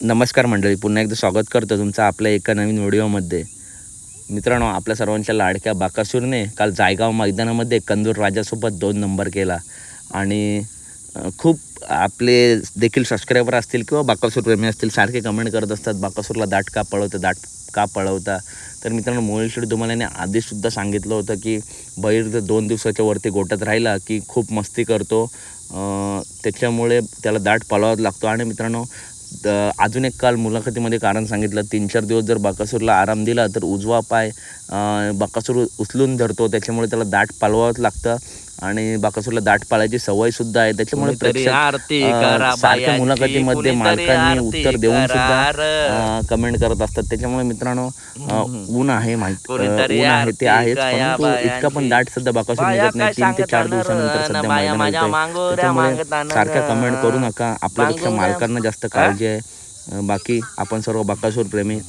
नमस्कार मंडळी, पुन्हा एकदा स्वागत करतो तुमचं आपल्या एका नवीन व्हिडिओमध्ये. मित्रांनो, आपल्या सर्वांच्या लाडक्या बाकासूरने काल जायगाव मैदानामध्ये कंदूर राजासोबत 2 नंबर केला आणि खूप आपले देखील सबस्क्रायबर असतील किंवा बाकासूर प्रेमी असतील, सारखे कमेंट करत असतात बाकासूरला दाट का पळवता. तर मित्रांनो, मोहिल शेठ तुम्हाला आधीसुद्धा सांगितलं होतं की बैल 2 दिवसाच्या वरती गोट्यात राहिला की खूप मस्ती करतो, त्याच्यामुळे त्याला दाट पळवावाच लागतो. आणि मित्रांनो, अजून एक काल मुलाखतीमध्ये कारण सांगितलं, 3-4 दिवस जर बाकासूरला आराम दिला तर उजवा पाय बाकासूर उचलून धरतो, त्याच्यामुळे त्याला दाट पाळवावंच लागतं. आणि बाकासूरला दाट पाळायची सवयसुद्धा आहे, त्याच्यामुळे सारख्या मुलाखतीमध्ये मालकांनी उत्तर देऊन सुद्धा कमेंट करत असतात. त्याच्यामुळे मित्रांनो, ऊन आहे ते आहेच, परंतु इतका पण दाट सध्या बाकासूर निघत नाही. 3 ते 4 दिवसानंतर सध्या मैदानात येतोय, त्याच्यामुळे सारख्या कमेंट करू नका. आपल्यापेक्षा मालकांना जास्त काळजी आहे. बाकी आपण सर्व बाकासूर प्रेमी.